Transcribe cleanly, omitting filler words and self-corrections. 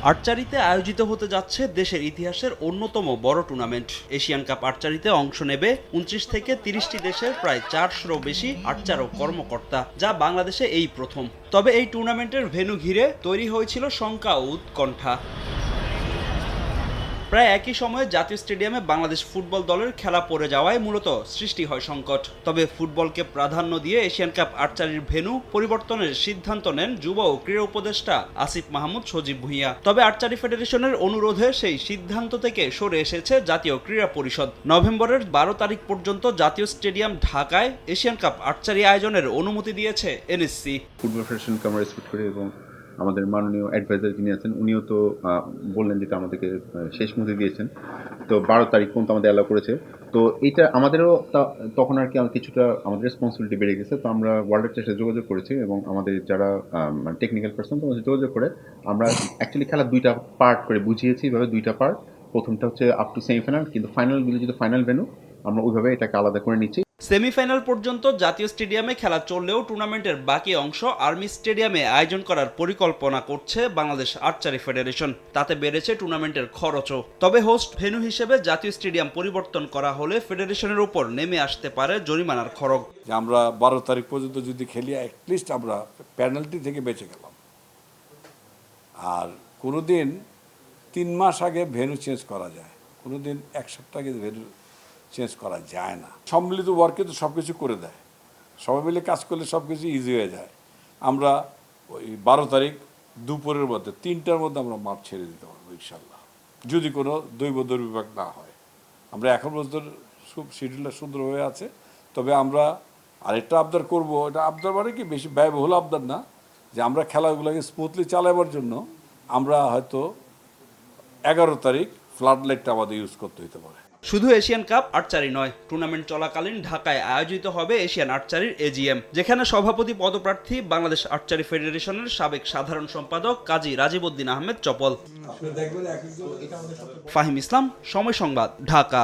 আর্চারিতে আয়োজিত হতে যাচ্ছে দেশের ইতিহাসের অন্যতম বড় টুর্নামেন্ট। এশিয়ান কাপ আর্চারিতে অংশ নেবে ২৯ থেকে ৩০টি দেশের প্রায় ৪০০-রও বেশি আর্চার ও কর্মকর্তা, যা বাংলাদেশে এই প্রথম। তবে এই টুর্নামেন্টের ভেন্যু ঘিরে তৈরি হয়েছিল শঙ্কা ও উৎকণ্ঠা। প্রায় একই সময়ে জাতীয় স্টেডিয়ামে বাংলাদেশ ফুটবল দলের খেলা পড়ে যাওয়ায় মূলত সৃষ্টি হয় সংকট। তবে ফুটবলকে প্রাধান্য দিয়ে এশিয়ান কাপ আর্চারির ভেন্যু পরিবর্তনের সিদ্ধান্ত নেন যুব ও ক্রীড়া উপদেষ্টা আসিফ মাহমুদ সজীব ভুঁইয়া। তবে আর্চারি ফেডারেশনের অনুরোধে সেই সিদ্ধান্ত থেকে সরে এসেছে জাতীয় ক্রীড়া পরিষদ। নভেম্বরের ১২ তারিখ পর্যন্ত জাতীয় স্টেডিয়াম ঢাকায় এশিয়ান কাপ আর্চারি আয়োজনের অনুমতি দিয়েছে এনএসসি। ফুটবল ফেডারেশনকে আমরা রেসপেক্ট করি এবং আমাদের মাননীয় অ্যাডভাইজার যিনি আছেন উনিও তো বললেন যেটা আমাদেরকে শেষ মুহূর্তে দিয়েছেন। তো ১২ তারিখ পর্যন্ত আমাদের অ্যালাউ করেছে। তো এটা আমাদেরও তখন আর কি কিছুটা আমাদের রেসপন্সিবিলিটি বেড়ে গেছে। তো আমরা ওয়ার্ল্ড সাথে যোগাযোগ করেছি এবং আমাদের যারা টেকনিক্যাল পার্সন তাদের যোগাযোগ করে আমরা অ্যাকচুয়ালি খেলা দুইটা পার্ট করে বুঝিয়েছি। এভাবে দুইটা পার্ট, প্রথমটা হচ্ছে আপ টু সেমিফাইনাল, কিন্তু ফাইনালগুলো যদি ফাইনাল ভেন্যু আমরা ওইভাবে এটাকে আলাদা করে নিচ্ছি। সেমিফাইনাল পর্যন্ত জাতীয় স্টেডিয়ামে খেলা চললেও টুর্নামেন্টের বাকি অংশ আর্মি স্টেডিয়ামে আয়োজন করার পরিকল্পনা করছে বাংলাদেশ আর্চারি ফেডারেশন। তাতে বেড়েছে টুর্নামেন্টের খরচও। তবে হোস্ট ভেন্যু হিসেবে জাতীয় স্টেডিয়াম পরিবর্তন করা হলে ফেডারেশনের উপর নেমে আসতে পারে জরিমানার খরচ। আমরা ১২ তারিখ পর্যন্ত যদি খেলি, অ্যাটলিস্ট আমরা পেনাল্টি থেকে বেঁচে গেলাম। আর কোনোদিন ৩ মাস আগে ভেন্যু চেঞ্জ করা যায়, কোনোদিন ১ সপ্তাহ আগে ভেন্যু চেঞ্জ করা যায় না। সম্মিলিত ওয়ার্কে তো সব কিছু করে দেয়, সবাই মিলে কাজ করলে সব কিছু ইজি হয়ে যায়। আমরা ওই ১২ তারিখ দুপুরের মধ্যে ৩টার মধ্যে আমরা মাঠ ছেড়ে দিতে পারবো ইনশাল্লাহ, যদি কোনো দৈব দুর্বিপাক না হয়। আমরা এখন পর্যন্ত শিডিউলটা সুন্দর হয়ে আছে। তবে আমরা আরেকটা আবদার করব, এটা আবদার মানে কি বেশি ব্যয়বহুল আবদার না, যে আমরা খেলাগুলোকে স্মুথলি চালাবার জন্য আমরা হয়তো ১১ তারিখ ফ্লাড লাইটটা আমাদের ইউজ করতে হতে পারে। শুধু এশিয়ান কাপ আর্চারি নয়, টুর্নামেন্ট চলাকালীন ঢাকায় আয়োজিত হবে এশিয়ান আর্চারির এজিএম, যেখানে সভাপতি পদপ্রার্থী বাংলাদেশ আর্চারি ফেডারেশনের সাবেক সাধারণ সম্পাদক কাজী রাজীবউদ্দিন আহমেদ চপল। ফাহিম ইসলাম, সময় সংবাদ, ঢাকা।